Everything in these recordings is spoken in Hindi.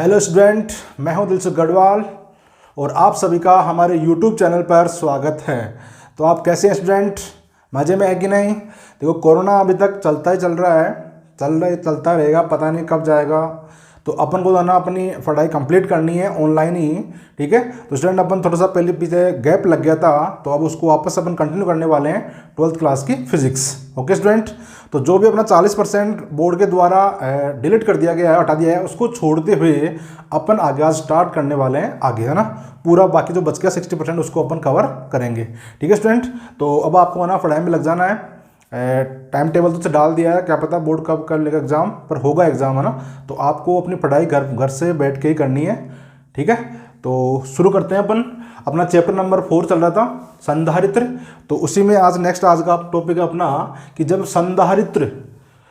हेलो स्टूडेंट, मैं हूं दिलसुख गढ़वाल और आप सभी का हमारे यूट्यूब चैनल पर स्वागत है। तो आप कैसे हैं स्टूडेंट? मज़े में है कि नहीं? देखो, कोरोना अभी तक चलता ही चल रहा है, चलता रहेगा, पता नहीं कब जाएगा। तो अपन को ना अपनी पढ़ाई कंप्लीट करनी है ऑनलाइन ही, ठीक है। तो स्टूडेंट अपन थोड़ा सा पहले पीछे गैप लग गया था, तो अब उसको वापस अपन कंटिन्यू करने वाले हैं 12th क्लास की फिजिक्स। ओके स्टूडेंट, तो जो भी अपना 40% बोर्ड के द्वारा डिलीट कर दिया गया है, हटा दिया है, उसको छोड़ते हुए अपन आगे आज स्टार्ट करने वाले हैं आगे, है ना। पूरा बाकी जो बच गया 60% उसको अपन कवर करेंगे, ठीक है स्टूडेंट। तो अब आपको ना पढ़ाई में लग जाना है। टाइम टेबल तो डाल दिया है, क्या पता बोर्ड कब कर लेगा एग्जाम, पर होगा एग्जाम, है ना। तो आपको अपनी पढ़ाई घर से बैठ के ही करनी है, ठीक है। तो शुरू करते हैं अपन। अपना चैप्टर नंबर 4 चल रहा था, संधारित्र। तो उसी में आज का टॉपिक है अपना कि जब संधारित्र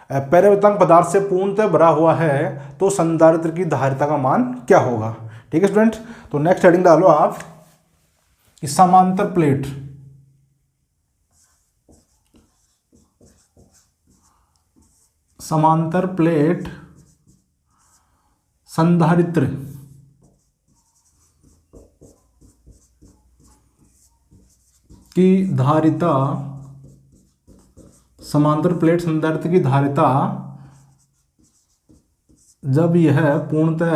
पैरावृतांक पदार्थ से पूर्णतः भरा हुआ है तो संधारित्र की धारिता का मान क्या होगा, ठीक है स्टूडेंट। तो नेक्स्ट हेडिंग डालो आप कि समांतर प्लेट संधारित्र की धारिता, समांतर प्लेट संधारित्र की धारिता जब यह पूर्णतः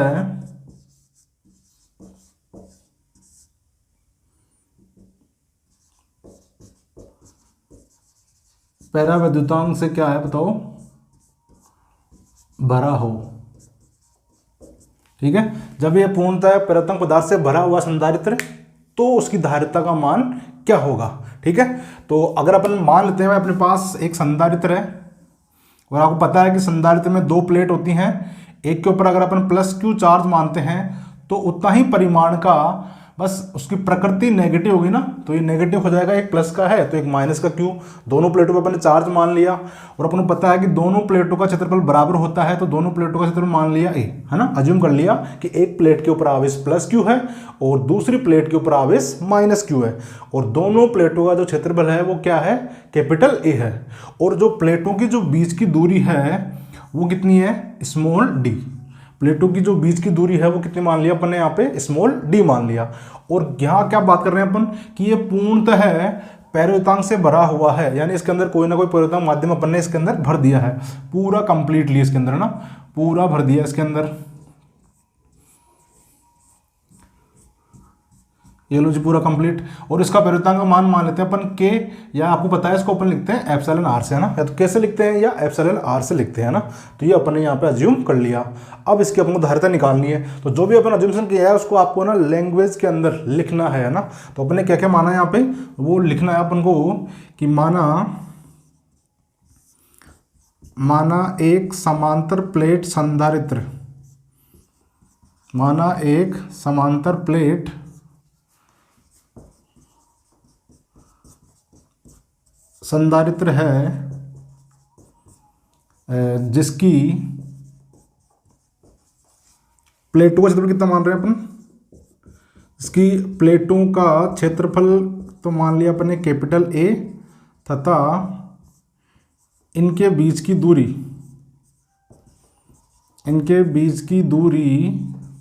पैरावैद्युतांक से क्या है बताओ, भरा हो, ठीक है। जब यह पूर्णतः पैरावैद्युतांक पदार्थ से भरा हुआ संधारित्र तो उसकी धारिता का मान क्या होगा, ठीक है। तो अगर अपन मान लेते हैं अपने पास एक संधारित्र है और आपको पता है कि संधारित्र में 2 प्लेट होती हैं, एक के ऊपर अगर अपन +Q चार्ज मानते हैं तो उतना ही परिमाण का, बस उसकी प्रकृति नेगेटिव होगी ना, तो ये नेगेटिव हो जाएगा। एक प्लस का है तो एक माइनस का Q, दोनों प्लेटों पर अपन ने चार्ज मान लिया और अपन को पता है कि दोनों प्लेटों का क्षेत्रफल बराबर होता है, तो दोनों प्लेटों का क्षेत्रफल मान लिया A, है ना। अज्यूम कर लिया कि एक प्लेट के ऊपर आवेश +Q है और दूसरी प्लेट के ऊपर आवेश -Q है और दोनों प्लेटों का जो क्षेत्रफल है वो क्या है, कैपिटल A है। और जो प्लेटों की जो बीच की दूरी है वो कितनी है, स्मॉल d। प्लेटों की जो बीच की दूरी है वो कितनी मान लिया अपन ने, यहाँ पे स्मॉल d मान लिया। और यहाँ क्या बात कर रहे हैं अपन कि ये पूर्णतः पैरावैद्युतांक से भरा हुआ है, यानी इसके अंदर कोई ना कोई पैरावैद्युतांक माध्यम अपन ने इसके अंदर भर दिया है, पूरा कंप्लीटली इसके अंदर, है ना, पूरा भर दिया इसके अंदर। ये लो जी, पूरा कंप्लीट। और इसका पैरावैद्युतांक का मान लेते हैं अपन K, या आपको पता है इसको अपन लिखते हैं εr से, है ना, या तो कैसे लिखते हैं या εr से लिखते हैं ना। तो ये अपन ने यहाँ पे अज्यूम कर लिया। अब इसकी अपन को धारिता निकालनी है, तो जो भी अपन अज्यूमशन किया है उसको आपको ना लैंग्वेज के अंदर लिखना है ना। तो अपन ने क्या क्या माना है यहाँ पे वो लिखना है अपन को कि माना एक समांतर प्लेट संधारित्र, माना एक समांतर प्लेट संधारित्र है जिसकी प्लेटों का क्षेत्रफल कितना मान रहे हैं अपन, इसकी प्लेटों का क्षेत्रफल तो मान लिया अपन ने कैपिटल A तथा इनके बीच की दूरी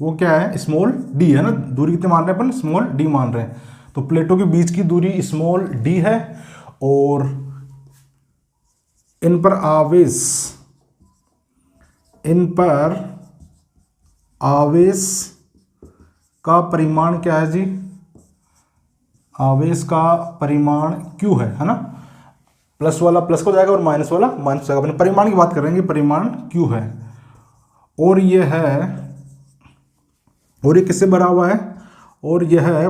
वो क्या है, स्मॉल d है ना। दूरी कितने मान रहे हैं अपन, स्मॉल d मान रहे हैं। तो प्लेटों के बीच की दूरी स्मॉल d है और इन पर आवेश का परिमाण क्या है जी, आवेश का परिमाण Q है ना। प्लस वाला प्लस को जाएगा और माइनस वाला माइनस जाएगा। अपने परिमाण की बात कर रहे हैं, परिमाण Q है और ये किससे भरा हुआ है, और यह है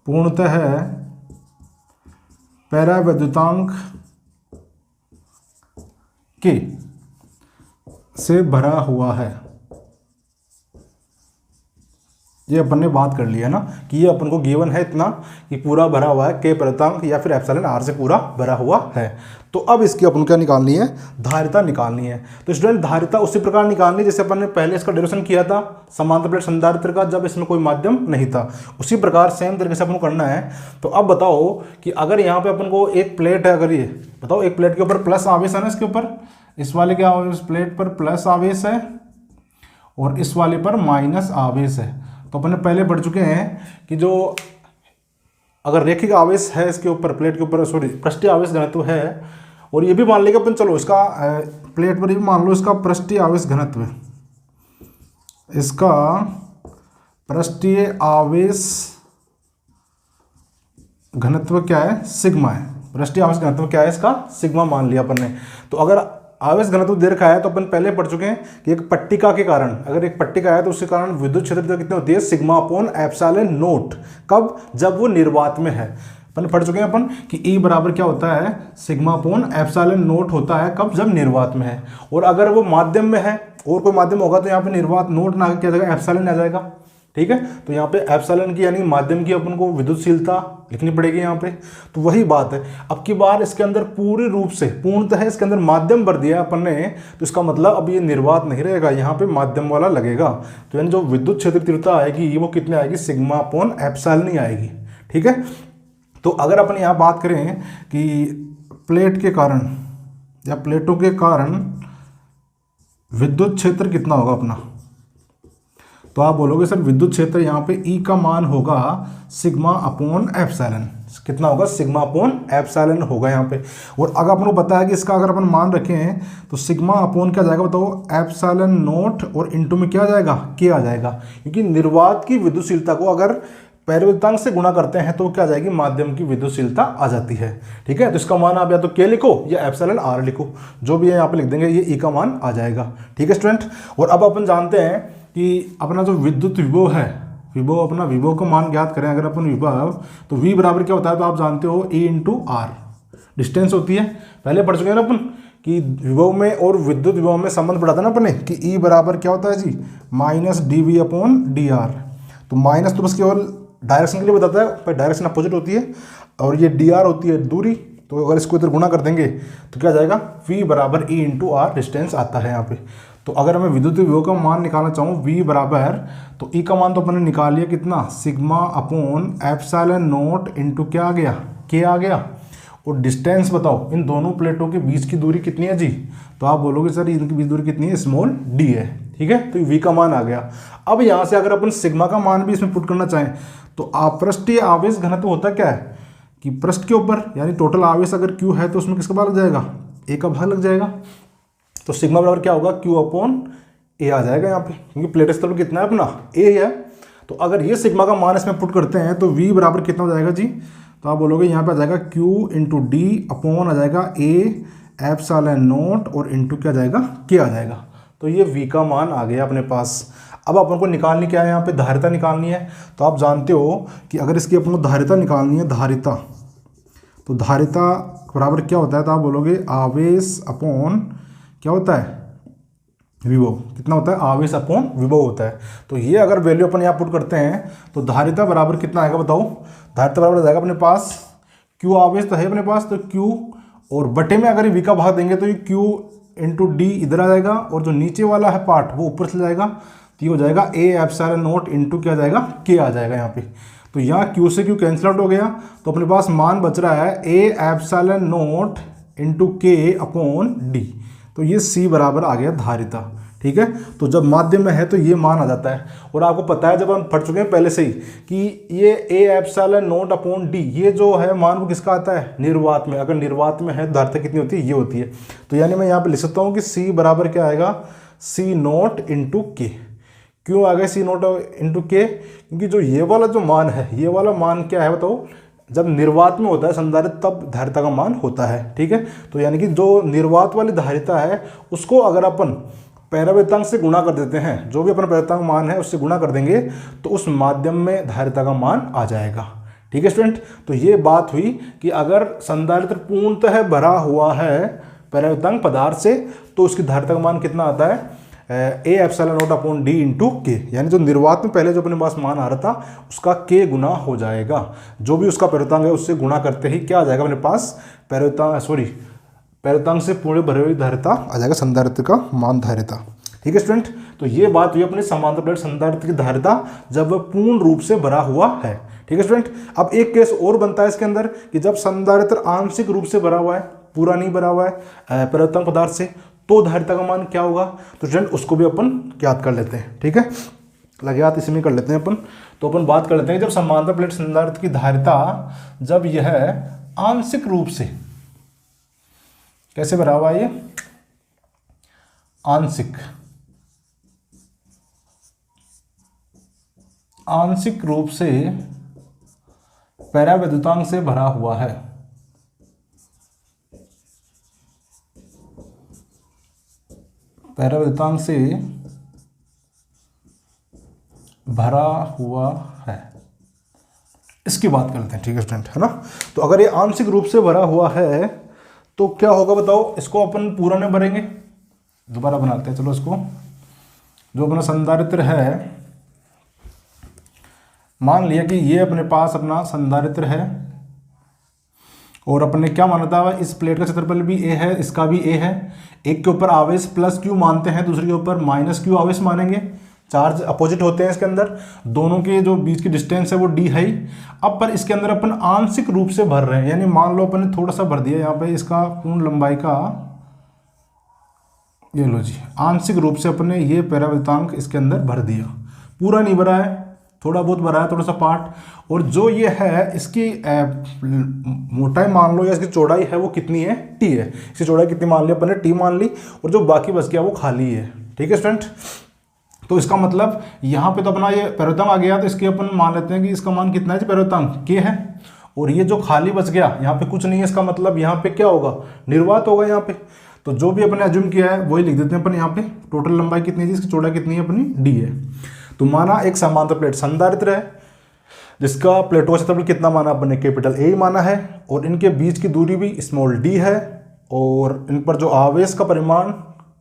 पूर्णतः पैरावैद्युतांक के से भरा हुआ है। ये अपन ने बात कर ली है ना कि ये अपन को गिवन है इतना कि पूरा भरा हुआ है, के पैरावैद्युतांक या फिर εr से पूरा भरा हुआ है। तो अब इसकी अपन क्या निकालनी है, धारिता निकालनी है। तो स्टूडेंट धारिता उसी प्रकार निकालनी जैसे अपन ने पहले इसका डेरिवेशन किया था समांतर प्लेट संधारित्र का, जब इसमें कोई माध्यम नहीं था। उसी प्रकार सेम तरीके से अपन को करना है। तो अब बताओ कि अगर यहाँ पे अपन को एक प्लेट है, अगर ये बताओ एक प्लेट के ऊपर प्लस आवेश है ना, इसके ऊपर इस वाले क्या इस प्लेट पर प्लस आवेश है और इस वाले पर माइनस आवेश है। तो अपन पहले पढ़ चुके हैं कि जो अगर रैखिक आवेश है इसके ऊपर, प्लेट के ऊपर, सॉरी पृष्ठीय आवेश घनत्व है, और ये भी मान लेगा अपन, चलो इसका प्लेट पर ये भी मान लो इसका पृष्ठीय आवेश घनत्व, इसका पृष्ठीय आवेश घनत्व क्या है, सिग्मा है। पृष्ठीय आवेश घनत्व क्या है इसका, सिग्मा मान लिया अपन ने। तो अगर आवेश घनत्व दे रखा है तो अपन पहले पढ़ चुके हैं कि एक पट्टिका के कारण, अगर एक पट्टिका है तो उसके कारण विद्युत क्षेत्र कितनी होती है, सिग्मा अपॉन एप्सिलॉन नोट। कब, जब वो निर्वात में है। अपन पढ़ चुके हैं अपन कि E बराबर क्या होता है, सिग्मा अपॉन एप्सिलॉन नोट होता है, कब, जब निर्वात में है। और अगर वो माध्यम में है और कोई माध्यम होगा तो यहाँ पे निर्वात नोट ना क्या जाएगा, एप्सिलॉन आ जाएगा। ठीक है, तो यहाँ पे एप्सिलॉन की यानी माध्यम की अपन को विद्युतशीलता लिखनी पड़ेगी यहाँ पे। तो वही बात है, अब की बार इसके अंदर पूरी रूप से पूर्णतः इसके अंदर माध्यम भर दिया अपन ने, तो इसका मतलब अब ये निर्वात नहीं रहेगा, यहाँ पे माध्यम वाला लगेगा। तो यानी जो विद्युत क्षेत्र तीव्रता आएगी वो कितनी आएगी, सिग्मा अपॉन एप्सिलॉन ही आएगी। ठीक है, तो अगर अपन यहाँ बात करें कि प्लेट के कारण या प्लेटों के कारण विद्युत क्षेत्र कितना होगा अपना, तो आप बोलोगे सर विद्युत क्षेत्र यहाँ पे E का मान होगा सिग्मा अपॉन एप्सिलॉन। कितना होगा, सिग्मा अपॉन एप्सिलॉन होगा यहाँ पे। और अगर अपन को पता है कि इसका अगर अपन मान रखें तो सिग्मा अपॉन क्या जाएगा बताओ, एप्सिलॉन नोट और इनटू में क्या आ जाएगा, के आ जाएगा। क्योंकि निर्वात की विद्युतशीलता को अगर परिवर्तनांक से गुणा करते हैं तो क्या आ जाएगी, माध्यम की विद्युतशीलता आ जाती है। ठीक है, तो इसका मान आप या तो के लिखो या एप्सिलॉन आर लिखो, जो भी है यहाँ पे लिख देंगे, ये E का मान आ जाएगा। ठीक है स्टूडेंट, और अब अपन जानते हैं कि अपना जो विद्युत विभव है, विभव, अपना विभव का मान ज्ञात करें अगर अपन विभव, तो V बराबर क्या होता है, तो आप जानते हो E इंटू आर, डिस्टेंस होती है। पहले पढ़ चुके हैं ना अपन कि विभव में और विद्युत विभव में संबंध पढ़ा था ना अपन ने कि E बराबर क्या होता है जी, माइनस dV अपॉन dr। तो माइनस तो बस केवल डायरेक्शन के लिए बताता है, पर डायरेक्शन अपोजिट होती है, और ये dr होती है दूरी। तो अगर इसको इधर गुणा कर देंगे तो क्या जाएगा, V बराबर E इंटू आर, डिस्टेंस आता है यहाँ पे। तो अगर मैं विद्युत विभव का मान निकालना चाहूँ V बराबर, तो E का मान तो अपन ने निकाल लिया कितना, sigma upon epsilon note into क्या आ गया, के आ गया। और डिस्टेंस बताओ इन दोनों प्लेटों के बीच की दूरी कितनी है जी, तो आप बोलोगे सर इनकी बीच दूरी कितनी है, स्मॉल d है। ठीक है, तो V का मान आ गया। अब यहाँ से अगर अपन सिग्मा का मान भी इसमें पुट करना चाहें तो अपृष्ठीय आवेश घनत्व होता क्या है कि पृष्ठ के ऊपर यानी टोटल आवेश अगर Q है तो उसमें किसका भाग लग जाएगा, A का भाग लग जाएगा। तो सिग्मा बराबर क्या होगा, Q अपॉन A आ जाएगा यहाँ पे, क्योंकि प्लेट स्तर पर कितना है अपना, A है। तो अगर ये सिग्मा का मान इसमें पुट करते हैं तो V बराबर कितना हो जाएगा जी, तो आप बोलोगे यहाँ पे आ जाएगा Q इंटू डी अपॉन आ जाएगा A एप्सिलॉन नोट और इंटू क्या जाएगा, K आ जाएगा। तो ये V का मान आ गया अपने पास। अब अपन को निकालनी क्या है, यहाँ पे धारिता निकालनी है। तो आप जानते हो कि अगर इसकी अपन को धारिता निकालनी है, धारिता, तो धारिता बराबर क्या होता है, तो आप बोलोगे आवेश अपॉन क्या होता है, विभव। कितना होता है, आवेश अपॉन विभव होता है। तो ये अगर वैल्यू अपन यहाँ पुट करते हैं तो धारिता बराबर कितना आएगा बताओ, धारिता बराबर आ जाएगा अपने पास Q, आवेश तो है अपने पास, तो Q और बटे में अगर V का भाग देंगे तो ये Q इंटू डी इधर आ जाएगा, और जो नीचे वाला है पार्ट वो ऊपर चला जाएगा, तो ये हो जाएगा A एप्सिलॉन नोट इंटू क्या जाएगा, K आ जाएगा यहाँ पे। तो यहाँ Q से Q कैंसिल आउट हो गया, तो अपने पास मान बच रहा है A epsilon note into K upon D. तो ये C बराबर आ गया धारिता। ठीक है, तो जब माध्यम में है तो ये मान आ जाता है। और आपको पता है जब हम पढ़ चुके हैं पहले से ही कि ये A epsilon naught upon D, ये जो है मान वो किसका आता है, निर्वात में। अगर निर्वात में है धारिता कितनी होती है, ये होती है। तो यानी मैं यहाँ पे लिख सकता हूँ कि C बराबर क्या आएगा, C नोट इंटू के। क्यों आ गया C नोट इंटू के, क्योंकि जो ये वाला जो मान है, ये वाला मान क्या है बताओ, जब निर्वात में होता है संधारित्र तब धारिता का मान होता है। ठीक है, तो यानी कि जो निर्वात वाली धारिता है उसको अगर अपन परावर्तनांक से गुणा कर देते हैं, जो भी अपन परावर्तनांक मान है उससे गुणा कर देंगे तो उस माध्यम में धारिता का मान आ जाएगा। ठीक है स्टूडेंट, तो ये बात हुई कि अगर संधारित्र पूर्णतः भरा हुआ है परावर्तनांक पदार्थ से तो उसकी धारिता का मान कितना आता है, A epsilon naught upon D into के। यानी जो निर्वात में पहले जो अपने पास मान आ रहा था उसका K गुना हो जाएगा, जो भी उसका परावर्तनांक है उससे गुणा करते ही क्या आ जाएगा अपने पास, परावर्तनांक से पूर्ण भरी हुई धारिता आ जाएगा, संधारित्र का मान धारिता। ठीक है स्टूडेंट, तो ये बात हुई अपने समांतर प्लेट संधारित्र की धारिता जब वह पूर्ण रूप से भरा हुआ है। ठीक है स्टूडेंट, अब एक केस और बनता है इसके अंदर कि जब संधारित्र आंशिक रूप से भरा हुआ है, पूरा नहीं भरा हुआ है परावर्तनांक पदार्थ से, तो धारिता का मान क्या होगा। तो स्टूडेंट उसको भी अपन ज्ञात कर लेते हैं, ठीक है, ज्ञात इसमें कर लेते हैं अपन। तो अपन बात कर लेते हैं जब समांतर प्लेट संधारित्र की धारिता जब यह आंशिक रूप से, कैसे भरा हुआ है ये, आंशिक रूप से परावैद्युतांक से भरा हुआ है, परावैद्युतांक से भरा हुआ है, इसकी बात करते हैं, ठीक है स्टूडेंट, है ना। तो अगर ये आंशिक रूप से भरा हुआ है तो क्या होगा बताओ। इसको अपन पूरा नहीं भरेंगे, दोबारा बनाते हैं, चलो इसको। जो अपना संधारित्र है, मान लिया कि ये अपने पास अपना संधारित्र है और अपने क्या माना था, इस प्लेट का क्षेत्रफल भी ए है, इसका भी ए है। एक के ऊपर आवेश प्लस क्यू मानते हैं, दूसरे के ऊपर माइनस क्यू आवेश मानेंगे। चार्ज अपोजिट होते हैं इसके अंदर, दोनों के जो बीच की डिस्टेंस है वो डी है ही। अब पर इसके अंदर अपन आंशिक रूप से भर रहे हैं, यानी मान लो अपन ने थोड़ा सा भर दिया यहाँ पे, इसका पूर्ण लंबाई का, ये लो जी, आंशिक रूप से अपने ये परावैद्युतांक इसके अंदर भर दिया, पूरा नहीं भरा है, थोड़ा बहुत भरा है, थोड़ा सा पार्ट। और जो ये है इसकी मोटाई मान लो या इसकी चौड़ाई है वो कितनी है, टी है। इसकी चौड़ाई कितनी मान ली अपन ने, टी मान ली, और जो बाकी बच गया वो खाली है, ठीक है स्टूडेंट। तो इसका मतलब यहाँ पे तो अपना ये परावैद्युतांक आ गया, तो इसके अपन मान लेते हैं कि इसका मान कितना है, परावैद्युतांक के है। और ये जो खाली बच गया यहाँ पे कुछ नहीं है, इसका मतलब यहाँ पे क्या होगा, निर्वात होगा यहाँ पे। तो जो भी अपने अज्यूम किया है वही लिख देते हैं अपन यहाँ पे। टोटल लंबाई कितनी है, इसकी चौड़ाई कितनी है अपनी, डी है। तो माना एक समांतर प्लेट संधारित्र है जिसका प्लेटों का क्षेत्रफल कितना माना अपन ने, कैपिटल ए माना है, और इनके बीच की दूरी भी स्मॉल डी है, और इन पर जो आवेश का परिमाण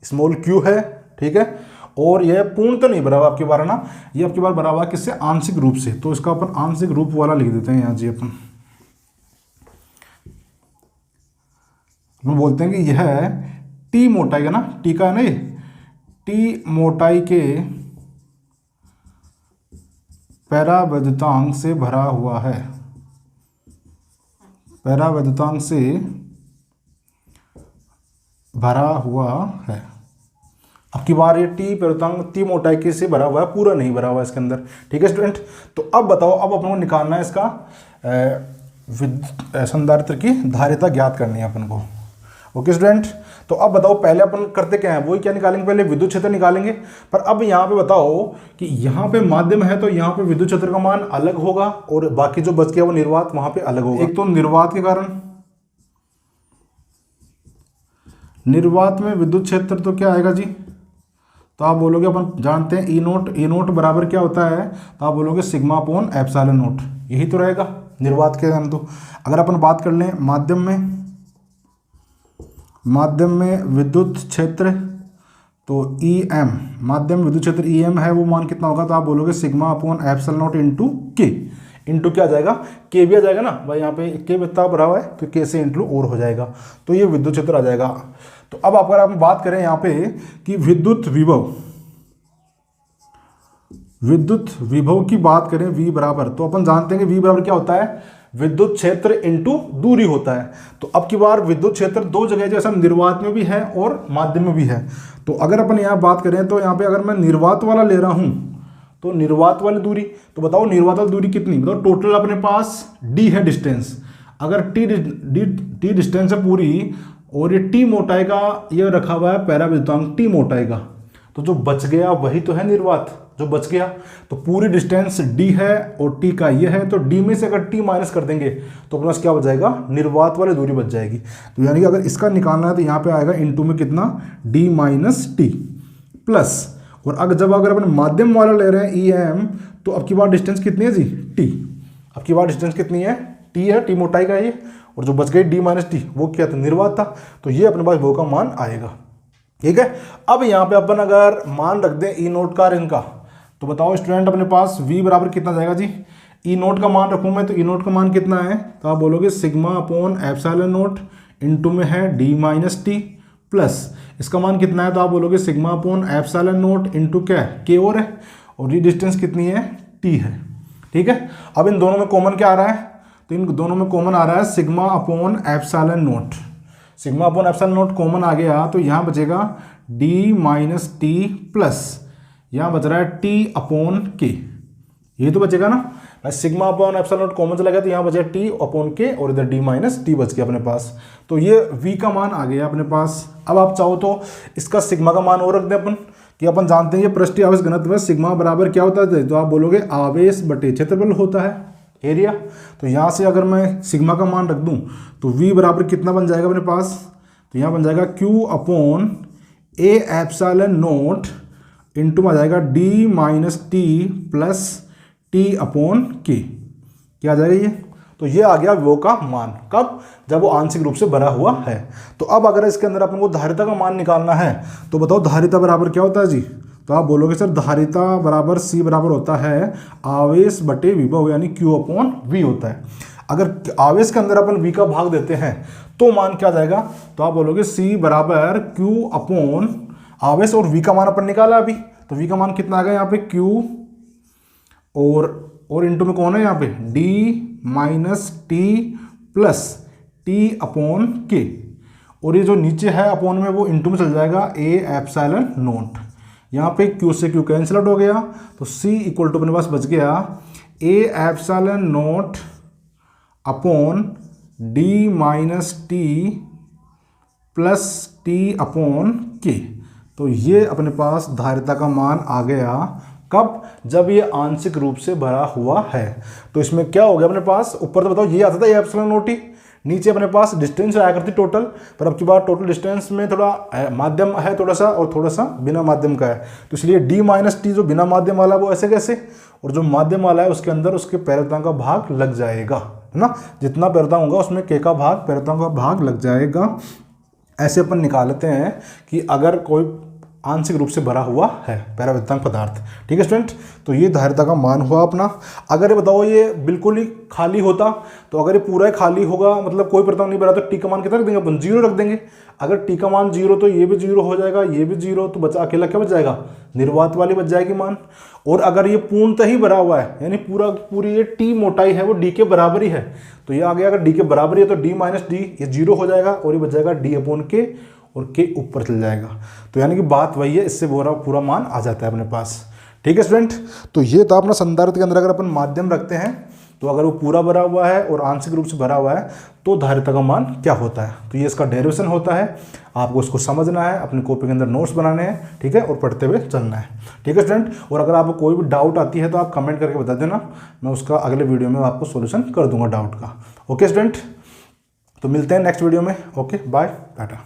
स्मॉल क्यू है, ठीक है। और यह पूर्ण तो नहीं भरा हुआ आपकी बार ना, ये आपकी बार भरा हुआ किससे, आंशिक रूप से। तो इसका अपन आंशिक रूप वाला लिख देते हैं यहाँ जी। अपन बोलते हैं कि यह टी मोटाई का ना, टी का है ना, ये टी मोटाई के परावैद्युतांक से भरा हुआ है, परावैद्युतांक से भरा हुआ है। अब की बार ये टी परावैद्युतांक टी मोटाई के से भरा हुआ है, पूरा नहीं भरा हुआ है इसके अंदर, ठीक है स्टूडेंट। तो अब बताओ, अब अपन को निकालना है इसका संधारित्र की धारिता ज्ञात करनी है अपन को, ओके स्टूडेंट। तो अब बताओ, पहले अपन करते क्या है, वही क्या निकालेंगे, पहले विद्युत क्षेत्र निकालेंगे। पर अब यहाँ पे बताओ कि यहाँ पे माध्यम है तो यहाँ पे विद्युत क्षेत्र का मान अलग होगा, और बाकी जो बच गया वो निर्वात वहां पे अलग होगा। एक तो निर्वात के कारण, निर्वात में विद्युत क्षेत्र तो क्या आएगा जी, तो आप बोलोगे, अपन जानते हैं ई नोट बराबर क्या होता है, तो आप बोलोगे सिग्मा अपॉन एप्सिलॉन नोट, यही तो रहेगा निर्वात के कारण। तो अगर अपन बात कर लें माध्यम में विद्युत क्षेत्र, तो ई एम, माध्यम विद्युत क्षेत्र ई एम है, वो मान कितना होगा, तो आप बोलोगे sigma upon epsilon note into के। इंटू क्या आ जाएगा, के भी आ जाएगा ना भाई, यहाँ पे के इतना भरा हुआ है तो के से इंटू और हो जाएगा, तो ये विद्युत क्षेत्र आ जाएगा। तो अब अगर आप बात करें यहाँ पे कि विद्युत विभव की बात करें, V बराबर, तो अपन जानते हैं कि V बराबर क्या होता है, विद्युत क्षेत्र इंटू दूरी होता है। तो अब की बार विद्युत क्षेत्र दो जगह, जैसा निर्वात में भी है और माध्यम में भी है। तो अगर अपन यहाँ बात करें तो यहाँ पे अगर मैं निर्वात वाला ले रहा हूँ, तो निर्वात वाली दूरी, तो बताओ निर्वात वाली दूरी कितनी, बताओ टोटल अपने पास d है डिस्टेंस। अगर t डिस्टेंस है पूरी, और ये t मोटाई का ये रखा हुआ है परावैद्युतांक t मोटाई का, तो जो बच गया वही तो है निर्वात, जो बच गया। तो पूरी डिस्टेंस d है और t का ये है, तो d में से अगर t माइनस कर देंगे तो अपने पास क्या बच जाएगा, निर्वात वाली दूरी बच जाएगी। तो यानी कि अगर इसका निकालना है तो यहाँ पे आएगा इंटू में कितना, d माइनस टी प्लस, और अगर अपन माध्यम वाला ले रहे हैं ई एम, तो अब की बार डिस्टेंस कितनी है जी, t। अब की बार डिस्टेंस कितनी है, t है, t मोटाई का ये, और जो बच गई d माइनस टी, वो क्या था, निर्वात था। तो ये अपने पास वो का मान आएगा, ठीक है। अब यहाँ पे अपन अगर मान रख दें ई नोट का इनका, तो बताओ स्टूडेंट अपने पास v बराबर कितना जाएगा जी, ई नोट का मान रखूँ मैं, तो ई नोट का मान कितना है, तो आप बोलोगे sigma upon epsilon note into में है d माइनस टी प्लस इसका मान कितना है, तो आप बोलोगे sigma upon epsilon note into क्या है, के और है, और ये डिस्टेंस कितनी है, t है, ठीक है। अब इन दोनों में कॉमन क्या आ रहा है, तो इन दोनों में कॉमन आ रहा है sigma upon epsilon naught. Sigma upon epsilon naught common आ गया तो यहाँ बचेगा डी माइनस टी प्लस यहाँ बच रहा है टी अपॉन के, ये तो बचेगा ना। Sigma upon epsilon naught common चला गया तो यहाँ बचेगा टी अपॉन के और इधर डी माइनस टी बच गया अपने पास। तो ये v का मान आ गया अपने पास। अब आप चाहो तो इसका सिग्मा का मान और रख दें अपन, कि अपन जानते हैं ये पृष्ठीय आवेश घनत्व में सिग्मा बराबर क्या होता है, तो आप बोलोगे आवेश बटे क्षेत्रफल होता है, एरिया। तो यहाँ से अगर मैं सिग्मा का मान रख दूँ तो v बराबर कितना बन जाएगा अपने पास, तो यहाँ बन जाएगा q upon A epsilon naught into आ जाएगा d minus t plus t upon k, क्या आ जाएगा ये, तो ये आ गया वो का मान। कब, जब वो आंशिक रूप से भरा हुआ है। तो अब अगर इसके अंदर अपन को धारिता का मान निकालना है तो बताओ धारिता बराबर क्या होता है जी, तो आप बोलोगे सर धारिता बराबर C बराबर होता है आवेश बटे विभव यानी Q अपॉन V होता है। अगर आवेश के अंदर अपन V का भाग देते हैं तो मान क्या जाएगा, तो आप बोलोगे C बराबर Q अपॉन आवेश और V का मान अपन निकाला अभी, तो V का मान कितना आ गया यहाँ पे Q और इंटू में कौन है यहाँ पे D minus t plus t upon के, और ये जो नीचे है अपॉन में वो इंटू में चल जाएगा ए एप्सिलॉन नॉट। यहाँ पे Q से Q कैंसिल आउट हो गया तो C इक्वल टू अपने पास बच गया ए epsilon not upon D minus t plus t upon के। तो ये अपने पास धारिता का मान आ गया। कब, जब ये आंशिक रूप से भरा हुआ है। तो इसमें क्या हो गया अपने पास, ऊपर तो बताओ ये आता था एप्सिलॉन नॉट ही, नीचे अपने पास डिस्टेंस आया करती टोटल, पर अब की बार टोटल डिस्टेंस में थोड़ा माध्यम है थोड़ा सा और थोड़ा सा बिना माध्यम का है, तो इसलिए डी माइनस टी जो बिना माध्यम वाला वो ऐसे कैसे, और जो माध्यम वाला है उसके अंदर उसके पैरतांक का भाग लग जाएगा, है ना। जितना पैरतांक होगा उसमें के का भाग पैरतांक का भाग लग जाएगा। ऐसे अपन निकाल लेते हैं कि अगर कोई आंशिक रूप से भरा हुआ है पैरावृत्तांक पदार्थ। ठीक है स्टूडेंट, तो ये धारिता का मान हुआ अपना। अगर ये बताओ ये बिल्कुल ही खाली होता, तो अगर ये पूरा ही खाली होगा मतलब कोई पैरतांक नहीं भरा तो टी का मान कितना रख देंगे अपन, 0 रख देंगे। अगर टी का मान 0 तो ये भी 0 हो जाएगा, ये भी 0, तो बचा अकेला क्या बच जाएगा, निर्वात वाली बच जाएगी मान। और अगर ये पूर्णतः ही भरा हुआ है यानी पूरी ये टी मोटाई है वो डी के बराबर ही है, तो ये आ गया अगर डी के बराबर ही है तो डी माइनस डी ये 0 हो जाएगा और ये बच जाएगा डी अपॉन के और के ऊपर चल जाएगा। तो यानी कि बात वही है, इससे पूरा मान आ जाता है अपने पास। ठीक है स्टूडेंट, तो ये था अपना संधारित्र के अंदर अगर अपन माध्यम रखते हैं तो अगर वो पूरा भरा हुआ है और आंशिक रूप से भरा हुआ है तो धारिता का मान क्या होता है। तो ये इसका डेरिवेशन होता है, आपको इसको समझना है, अपनी कॉपी के अंदर नोट्स बनाने हैं, ठीक है, और पढ़ते हुए चलना है। ठीक है स्टूडेंट, और अगर आपको कोई भी डाउट आती है तो आप कमेंट करके बता देना, मैं उसका अगले वीडियो में आपको सोल्यूशन कर दूंगा डाउट का। ओके स्टूडेंट, तो मिलते हैं नेक्स्ट वीडियो में। Okay bye Tata.